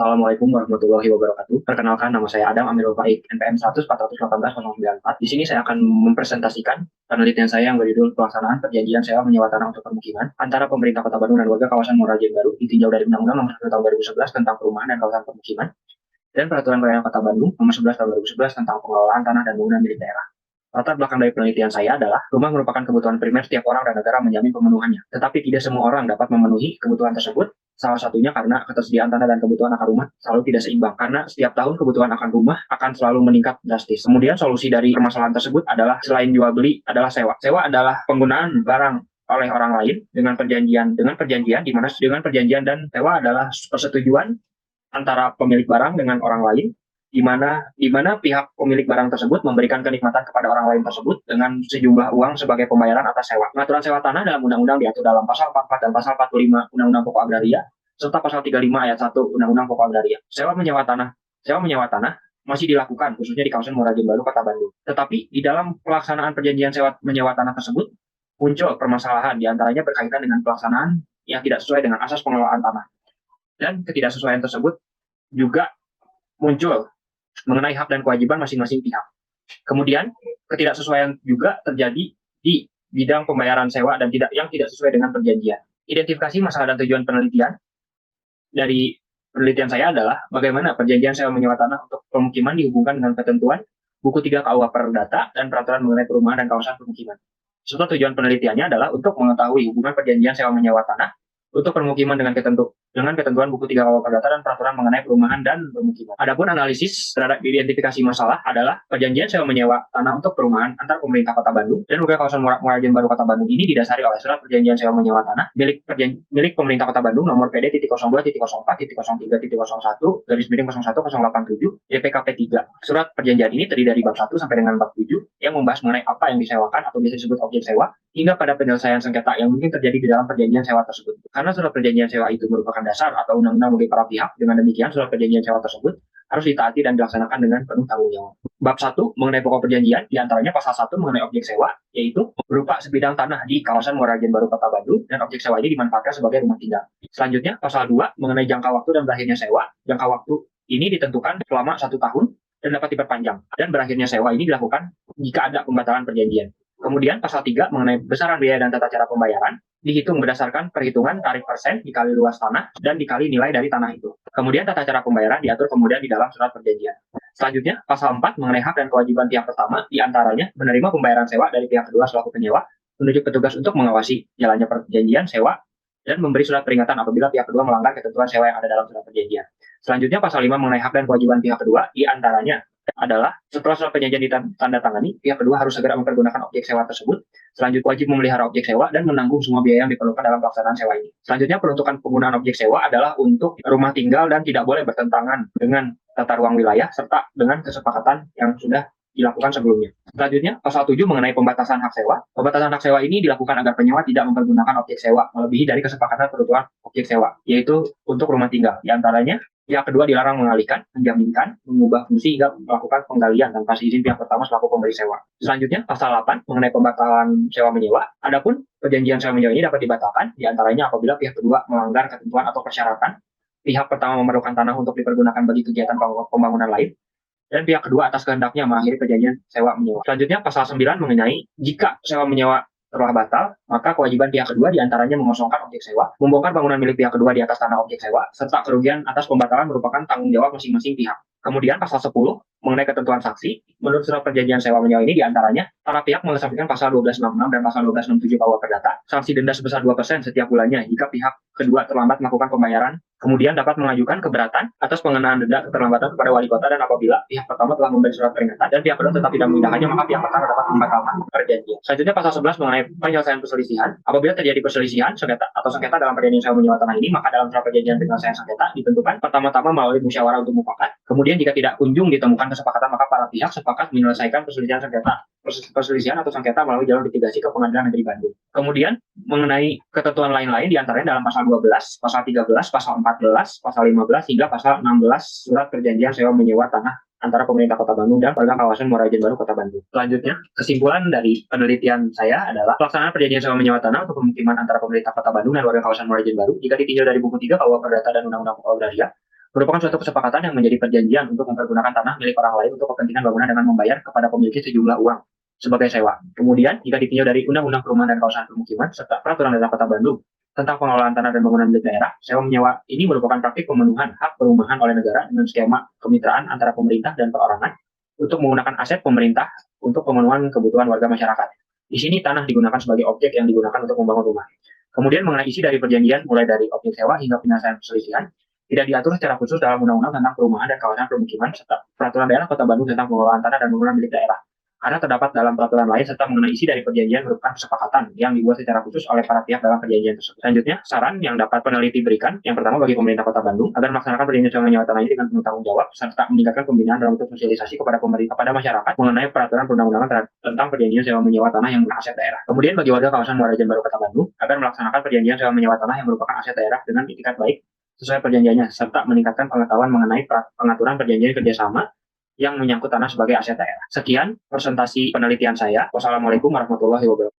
Assalamualaikum warahmatullahi wabarakatuh. Perkenalkan, nama saya Adam Amirul Faik, NPM 100418094. Di sini saya akan mempresentasikan penelitian saya yang berjudul pelaksanaan perjanjian sewa menyewa tanah untuk permukiman antara pemerintah Kota Bandung dan warga kawasan Muara Jen Baru ditinjau dari Undang-Undang Nomor 1 Tahun 2011 tentang perumahan dan kawasan permukiman dan Peraturan Daerah Kota Bandung Nomor 11 Tahun 2011 tentang pengelolaan tanah dan bangunan milik daerah. Latar belakang dari penelitian saya adalah rumah merupakan kebutuhan primer setiap orang dan negara menjamin pemenuhannya. Tetapi tidak semua orang dapat memenuhi kebutuhan tersebut. Salah satunya karena ketersediaan tanah dan kebutuhan akan rumah selalu tidak seimbang. Karena setiap tahun kebutuhan akan rumah akan selalu meningkat drastis. Kemudian solusi dari permasalahan tersebut adalah selain jual beli adalah sewa. Sewa adalah penggunaan barang oleh orang lain dengan perjanjian di mana dengan perjanjian dan sewa adalah persetujuan antara pemilik barang dengan orang lain di mana pihak pemilik barang tersebut memberikan kenikmatan kepada orang lain tersebut dengan sejumlah uang sebagai pembayaran atas sewa. Pengaturan sewa tanah dalam undang-undang diatur dalam pasal 44 dan pasal 45 Undang-Undang Pokok Agraria serta pasal 35 ayat 1 Undang-Undang Pokok Agraria. Sewa menyewa tanah masih dilakukan khususnya di kawasan Muara Jen Baru, Kota Bandung. Tetapi di dalam pelaksanaan perjanjian sewa menyewa tanah tersebut muncul permasalahan, diantaranya berkaitan dengan pelaksanaan yang tidak sesuai dengan asas pengelolaan tanah. Dan ketidaksesuaian tersebut juga muncul mengenai hak dan kewajiban masing-masing pihak. Kemudian, ketidaksesuaian juga terjadi di bidang pembayaran sewa dan yang tidak sesuai dengan perjanjian. Identifikasi masalah dan tujuan penelitian dari penelitian saya adalah bagaimana perjanjian sewa menyewa tanah untuk permukiman dihubungkan dengan ketentuan Buku 3 KUH Perdata dan Peraturan mengenai Perumahan dan Kawasan Permukiman. Serta tujuan penelitiannya adalah untuk mengetahui hubungan perjanjian sewa menyewa tanah untuk permukiman dengan ketentuan Buku 3 KUH Perdata dan Peraturan mengenai Perumahan dan Permukiman. Adapun analisis terhadap identifikasi masalah adalah perjanjian sewa menyewa tanah untuk perumahan antar pemerintah Kota Bandung dan warga kawasan Muara Jen Baru Kota Bandung ini didasari oleh surat perjanjian sewa menyewa tanah milik pemerintah Kota Bandung nomor PD.02.04.01/01/087 DPKP 3. Surat perjanjian ini terdiri dari bab 1 sampai dengan bab 7 yang membahas mengenai apa yang disewakan atau biasa disebut objek sewa hingga pada penyelesaian sengketa yang mungkin terjadi di dalam perjanjian sewa tersebut. Karena surat perjanjian sewa itu merupakan dasar atau undang-undang bagi para pihak, dengan demikian surat perjanjian sewa tersebut harus ditaati dan dilaksanakan dengan penuh tanggung jawab. Bab 1 mengenai pokok perjanjian, diantaranya pasal 1 mengenai objek sewa, yaitu berupa sebidang tanah di kawasan Muara Jen Baru Kota Bandung, dan objek sewa ini dimanfaatkan sebagai rumah tinggal. Selanjutnya, pasal 2 mengenai jangka waktu dan berakhirnya sewa. Jangka waktu ini ditentukan selama 1 tahun dan dapat diperpanjang. Dan berakhirnya sewa ini dilakukan jika ada pembatalan perjanjian. Kemudian pasal 3 mengenai besaran biaya dan tata cara pembayaran dihitung berdasarkan perhitungan tarif persen dikali luas tanah dan dikali nilai dari tanah itu. Kemudian tata cara pembayaran diatur kemudian di dalam surat perjanjian. Selanjutnya, pasal 4 mengenai hak dan kewajiban pihak pertama, diantaranya menerima pembayaran sewa dari pihak kedua selaku penyewa, menunjuk petugas untuk mengawasi jalannya perjanjian sewa, dan memberi surat peringatan apabila pihak kedua melanggar ketentuan sewa yang ada dalam surat perjanjian. Selanjutnya, pasal 5 mengenai hak dan kewajiban pihak kedua, diantaranya adalah setelah surat perjanjian ditandatangani, pihak kedua harus segera mempergunakan objek sewa tersebut. Selanjutnya, wajib memelihara objek sewa dan menanggung semua biaya yang diperlukan dalam pelaksanaan sewa ini. Selanjutnya, peruntukan penggunaan objek sewa adalah untuk rumah tinggal dan tidak boleh bertentangan dengan tata ruang wilayah serta dengan kesepakatan yang sudah dilakukan sebelumnya. Selanjutnya, pasal 7 mengenai pembatasan hak sewa. Pembatasan hak sewa ini dilakukan agar penyewa tidak mempergunakan objek sewa melebihi dari kesepakatan peruntukan objek sewa, yaitu untuk rumah tinggal. Di antaranya, pihak kedua dilarang mengalihkan, menjaminkan, mengubah fungsi hingga melakukan penggalian tanpa izin pihak pertama selaku pemberi sewa. Selanjutnya, pasal 8 mengenai pembatalan sewa menyewa. Adapun perjanjian sewa menyewa ini dapat dibatalkan, di antaranya apabila pihak kedua melanggar ketentuan atau persyaratan, pihak pertama memerlukan tanah untuk dipergunakan bagi kegiatan pembangunan lain, dan pihak kedua atas kehendaknya mengakhiri perjanjian sewa menyewa. Selanjutnya, pasal 9 mengenai jika sewa menyewa telah batal, maka kewajiban pihak kedua diantaranya mengosongkan objek sewa, membongkar bangunan milik pihak kedua di atas tanah objek sewa, serta kerugian atas pembatalan merupakan tanggung jawab masing-masing pihak. Kemudian pasal 10 mengenai ketentuan saksi, menurut surat perjanjian sewa menyewa ini diantaranya para pihak mengesampingkan pasal 1266 dan pasal 1267 KUH Perdata, sanksi denda sebesar 2% setiap bulannya jika pihak kedua terlambat melakukan pembayaran. Kemudian dapat mengajukan keberatan atas pengenaan denda keterlambatan kepada wali kota, dan apabila pihak pertama telah memberi surat peringatan dan pihak kedua tetap tidak menindaklanjuti, maka pihak pertama dapat membatalkan perjanjian. Selanjutnya, pasal 11 mengenai penyelesaian perselisihan. Apabila terjadi perselisihan sengketa dalam perjanjian sewa menyewa tanah ini, maka dalam surat perjanjian penyelesaian sengketa ditentukan pertama-tama melalui musyawarah untuk mufakat. Kemudian jika tidak kunjung ditemukan kesepakatan, maka para pihak sepakat menyelesaikan perselisihan atau sengketa melalui jalur litigasi ke Pengadilan Negeri Bandung. Kemudian mengenai ketentuan lain-lain diantaranya dalam pasal 12, pasal 13, pasal 14, pasal 15 hingga pasal 16 surat perjanjian sewa menyewa tanah antara pemerintah Kota Bandung dan warga kawasan Muara Jen Baru Kota Bandung. Selanjutnya, kesimpulan dari penelitian saya adalah pelaksanaan perjanjian sewa menyewa tanah untuk pemukiman antara pemerintah Kota Bandung dan warga kawasan Muara Jen Baru jika ditinjau dari buku 3 KUH Perdata dan Undang-Undang Pokok Agraria merupakan suatu kesepakatan yang menjadi perjanjian untuk mempergunakan tanah milik orang lain untuk kepentingan bangunan dengan membayar kepada pemilik sejumlah uang sebagai sewa. Kemudian, jika ditinjau dari Undang-Undang Perumahan dan Kawasan Permukiman serta Peraturan Daerah Kota Bandung tentang pengelolaan tanah dan bangunan milik daerah, sewa menyewa ini merupakan praktik pemenuhan hak perumahan oleh negara dengan skema kemitraan antara pemerintah dan perorangan untuk menggunakan aset pemerintah untuk pemenuhan kebutuhan warga masyarakat. Di sini tanah digunakan sebagai objek yang digunakan untuk membangun rumah. Kemudian mengenai isi dari perjanjian mulai dari objek sewa hingga penyelesaian perselisihan tidak diatur secara khusus dalam Undang-Undang tentang Perumahan dan Kawasan Permukiman serta Peraturan Daerah Kota Bandung tentang pengelolaan tanah dan bangunan milik daerah. Karena terdapat dalam peraturan lain serta mengenai isi dari perjanjian merupakan kesepakatan yang dibuat secara khusus oleh para pihak dalam perjanjian tersebut. Selanjutnya, saran yang dapat peneliti berikan, yang pertama bagi pemerintah Kota Bandung, agar melaksanakan perjanjian sewa menyewa tanah ini dengan penuh tanggung jawab, serta meningkatkan pembinaan dalam bentuk sosialisasi kepada pemerintah, kepada masyarakat mengenai peraturan perundang-undangan tentang perjanjian sewa menyewa tanah yang merupakan aset daerah. Kemudian bagi warga kawasan Muara Jaya Baru Kota Bandung, agar melaksanakan perjanjian sewa menyewa tanah yang merupakan aset daerah dengan itikat baik sesuai perjanjiannya, serta meningkatkan pengetahuan mengenai pengaturan perjanjian kerjasama yang menyangkut tanah sebagai aset daerah. Sekian presentasi penelitian saya. Wassalamualaikum warahmatullahi wabarakatuh.